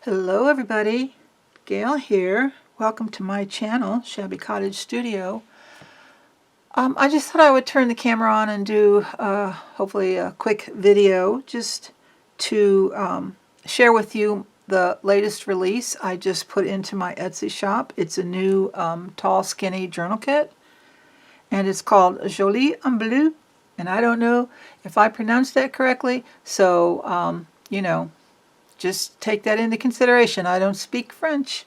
Hello everybody, Gail here. Welcome to my channel, Shabby Cottage Studio. I just thought I would turn the camera on and do hopefully a quick video just to share with you the latest release I just put into my Etsy shop. It's a new tall skinny journal kit and it's called Jolie en Bleu, and I don't know if I pronounced that correctly, so you know, just take that into consideration. I don't speak French,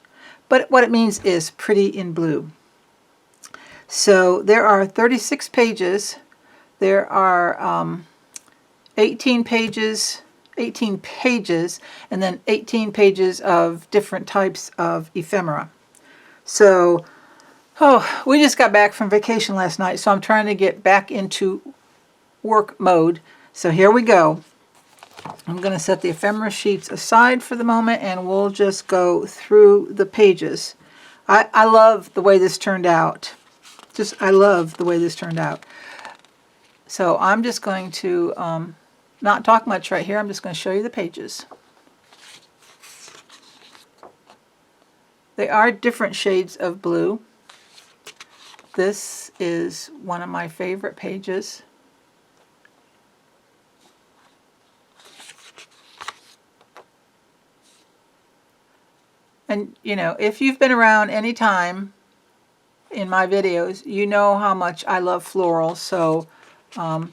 but what it means is pretty in blue. So there are 36 pages. There are 18 pages, and then 18 pages of different types of ephemera. So, we just got back from vacation last night, so I'm trying to get back into work mode. So here we go. I'm going to set the ephemera sheets aside for the moment and we'll just go through the pages. I love the way this turned out. I love the way this turned out. So I'm just going to not talk much right here. I'm just going to show you the pages. They are different shades of blue. This is one of my favorite pages. And, you know, if you've been around any time in my videos, you know how much I love florals. So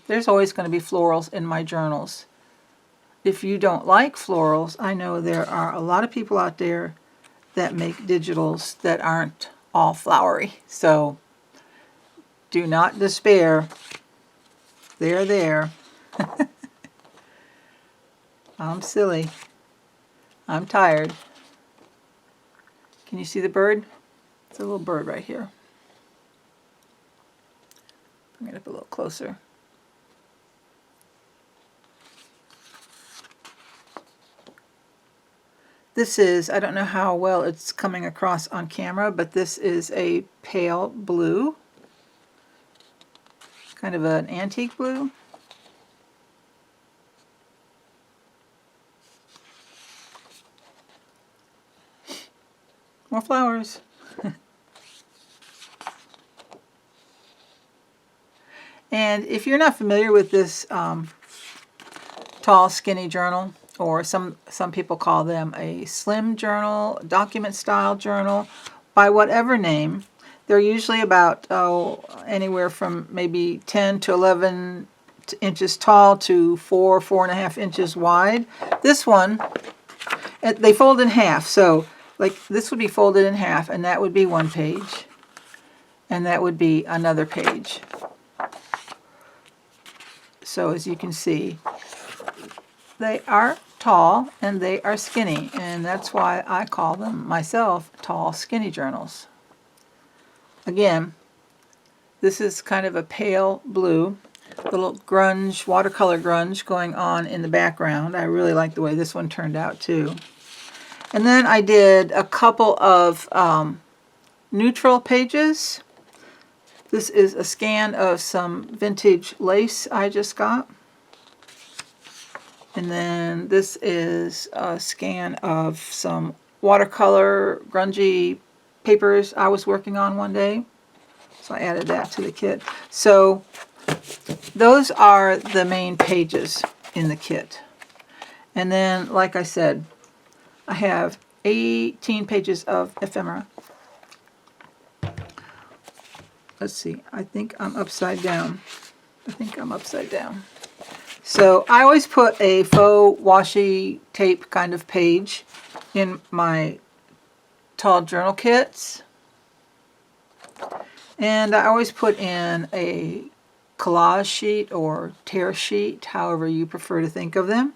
there's always going to be florals in my journals. If you don't like florals, I know there are a lot of people out there that make digitals that aren't all flowery. So do not despair. They're there. I'm silly. I'm tired. Can you see the bird? It's a little bird right here. Bring it up a little closer. This is, I don't know how well it's coming across on camera, but this is a pale blue. Kind of an antique blue. More flowers. And if you're not familiar with this tall skinny journal, or some people call them a slim journal, document style journal, by whatever name, they're usually about anywhere from maybe 10 to 11 inches tall to 4.5 inches wide. This one, they fold in half, so like this would be folded in half, and that would be one page, and that would be another page. So as you can see, they are tall and they are skinny, and that's why I call them myself tall skinny journals. Again, this is kind of a pale blue, little grunge, watercolor grunge going on in the background. I really like the way this one turned out too. And then I did a couple of neutral pages. This is a scan of some vintage lace I just got. And then this is a scan of some watercolor grungy papers I was working on one day. So I added that to the kit. So those are the main pages in the kit. And then, like I said, I have 18 pages of ephemera. Let's see, I think I'm upside down. So I always put a faux washi tape kind of page in my tall journal kits. And I always put in a collage sheet or tear sheet, however you prefer to think of them,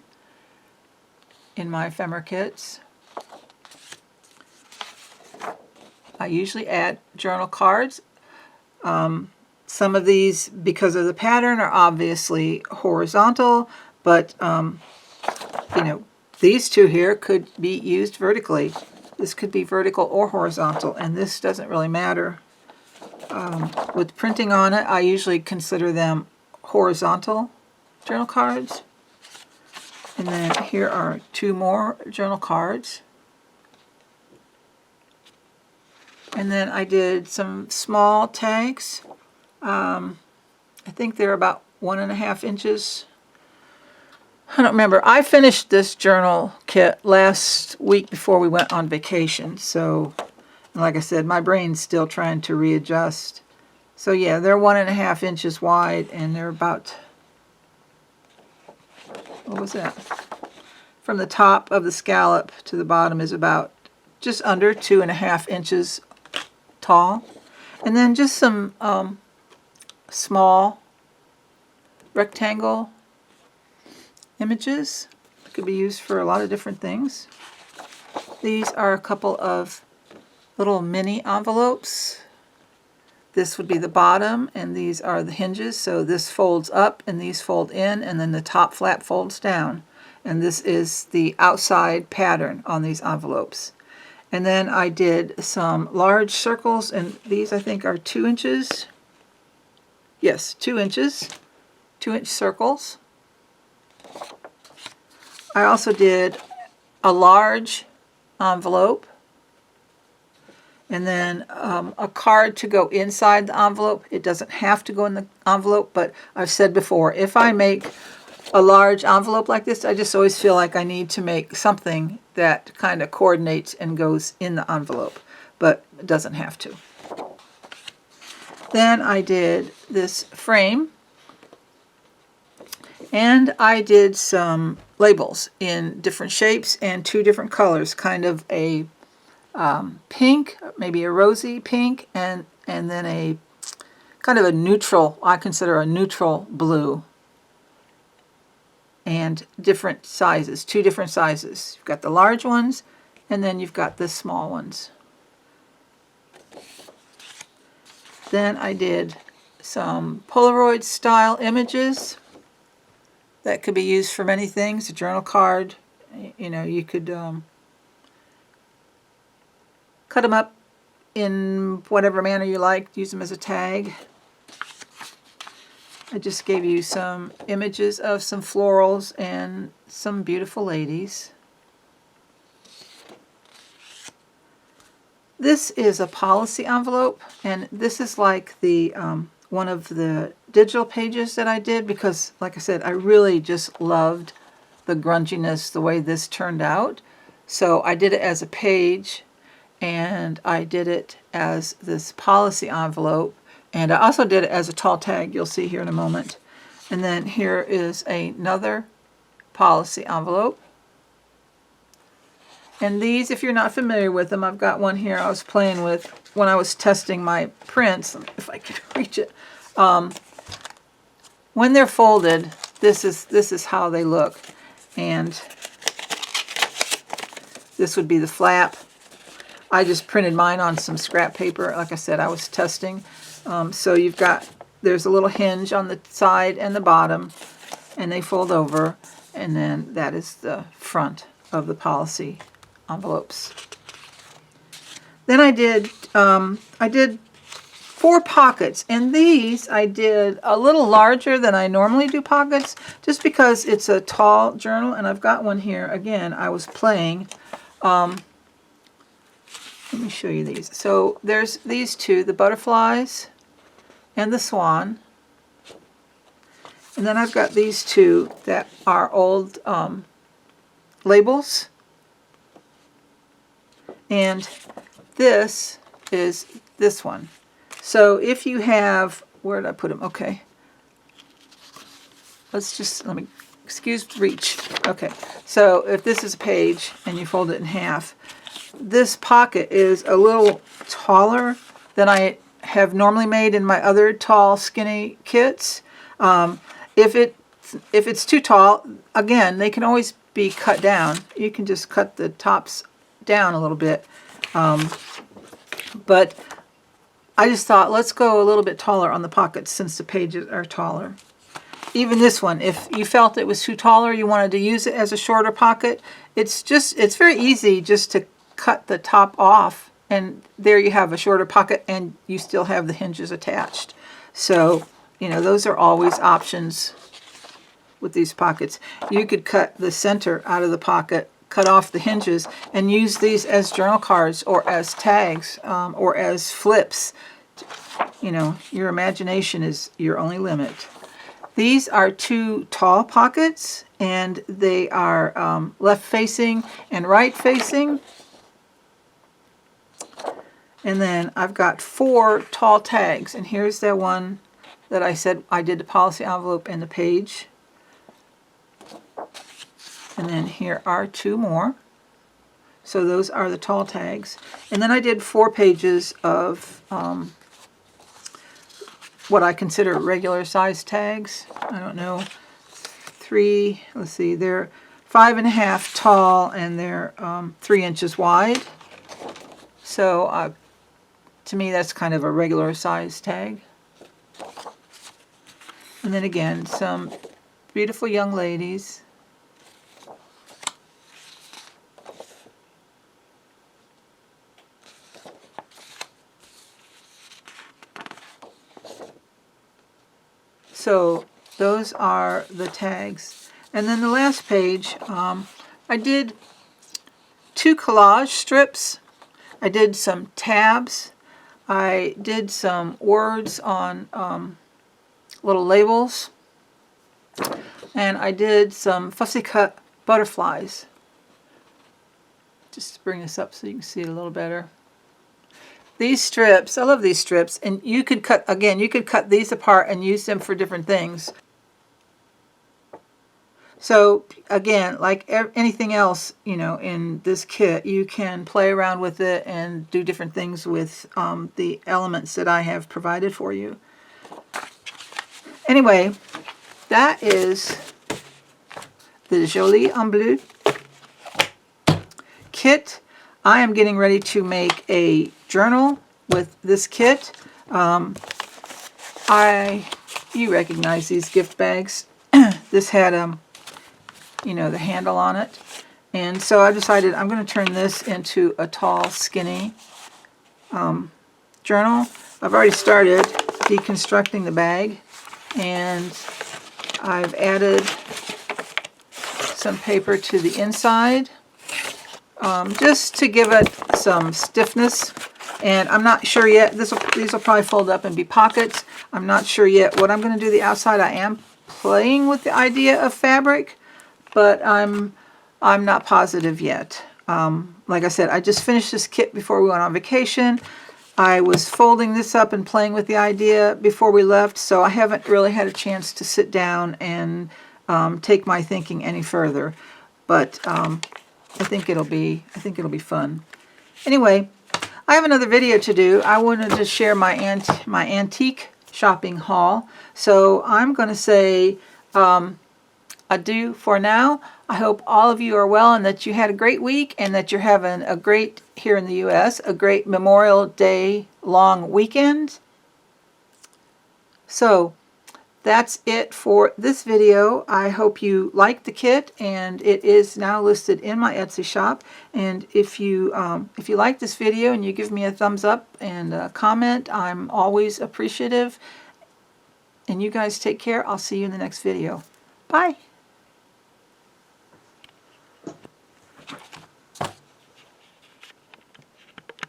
in my ephemera kits. I usually add journal cards. Some of these, because of the pattern, are obviously horizontal, but you know, these two here could be used vertically. This could be vertical or horizontal, and this doesn't really matter. With printing on it, I usually consider them horizontal journal cards. And then here are two more journal cards. And then I did some small tags. I think they're about 1.5 inches. I don't remember. I finished this journal kit last week before we went on vacation. So, like I said, my brain's still trying to readjust. So yeah, they're 1.5 inches wide, and they're about, what was that? From the top of the scallop to the bottom is about just under 2.5 inches tall. And then just some small rectangle images that could be used for a lot of different things. These are a couple of little mini envelopes. This would be the bottom, and these are the hinges. So this folds up, and these fold in, and then the top flap folds down. And this is the outside pattern on these envelopes. And then I did some large circles, and these I think are 2 inches. Yes, 2 inches. 2-inch circles. I also did a large envelope, and then a card to go inside the envelope. It doesn't have to go in the envelope, but I've said before, if I make a large envelope like this, I just always feel like I need to make something that kind of coordinates and goes in the envelope, but it doesn't have to. Then I did this frame, and I did some labels in different shapes and 2 different colors, kind of a pink, maybe a rosy pink, and then a kind of a neutral, I consider a neutral blue, and different sizes, 2 different sizes. You've got the large ones, and then you've got the small ones. Then I did some Polaroid style images that could be used for many things. A journal card, you know, you could cut them up in whatever manner you like, use them as a tag. I just gave you some images of some florals and some beautiful ladies. This is a policy envelope, and this is like the one of the digital pages that I did, because like I said, I really just loved the grunginess, the way this turned out. So I did it as a page, and I did it as this policy envelope, and I also did it as a tall tag, you'll see here in a moment. And then here is another policy envelope. And these, if you're not familiar with them, I've got one here I was playing with when I was testing my prints, if I can reach it. When they're folded, this is how they look. And this would be the flap. I just printed mine on some scrap paper. Like I said, I was testing. So you've got, there's a little hinge on the side and the bottom, and they fold over, and then that is the front of the policy envelopes. Then I did 4 pockets, and these I did a little larger than I normally do pockets, just because it's a tall journal, and I've got one here. Again, I was playing. Let me show you these. So there's these 2, the butterflies and the swan. And then I've got these 2 that are old labels. And this is this one. So if you have, where did I put them? Okay. Let me, excuse reach. Okay. So if this is a page and you fold it in half, this pocket is a little taller than I have normally made in my other tall, skinny kits. If it's too tall, again, they can always be cut down. You can just cut the tops down a little bit. But I just thought, let's go a little bit taller on the pockets since the pages are taller. Even this one, if you felt it was too tall or you wanted to use it as a shorter pocket, it's very easy just to cut the top off, and there you have a shorter pocket, and you still have the hinges attached. So, you know, those are always options with these pockets. You could cut the center out of the pocket cut off the hinges, and use these as journal cards or as tags or as flips. You know, your imagination is your only limit. These are 2 tall pockets, and they are left facing and right facing. And then I've got 4 tall tags, and here's the one that I said I did the policy envelope and the page. And then here are 2 more. So those are the tall tags. And then I did 4 pages of what I consider regular size tags. I don't know, 3, let's see, they're 5.5 tall and they're 3 inches wide. So to me that's kind of a regular size tag. And then again, some beautiful young ladies. So those are the tags. And then the last page, I did 2 collage strips. I did some tabs. I did some words on little labels. And I did some fussy cut butterflies. Just to bring this up so you can see it a little better. These strips, I love these strips, and you could cut, again, you could cut these apart and use them for different things. So again, like anything else, you know, in this kit, you can play around with it and do different things with the elements that I have provided for you. Anyway, that is the Jolie en Bleu kit. I am getting ready to make a journal with this kit. You recognize these gift bags. This had you know, the handle on it, and so I decided I'm going to turn this into a tall, skinny journal. I've already started deconstructing the bag, and I've added some paper to the inside. Just to give it some stiffness, and I'm not sure yet. These will probably fold up and be pockets. I'm not sure yet what I'm going to do the outside. I am playing with the idea of fabric, but I'm not positive yet. Like I said, I just finished this kit before we went on vacation. I was folding this up and playing with the idea before we left, so I haven't really had a chance to sit down and take my thinking any further. But I think it'll be fun. Anyway, I have another video to do. I wanted to share my antique shopping haul. So I'm going to say adieu for now. I hope all of you are well and that you had a great week and that you're having a great, here in the U.S., a great Memorial Day long weekend. So that's it for this video. I hope you liked the kit, and it is now listed in my Etsy shop. And if you like this video and you give me a thumbs up and a comment, I'm always appreciative. And you guys take care. I'll see you in the next video. Bye.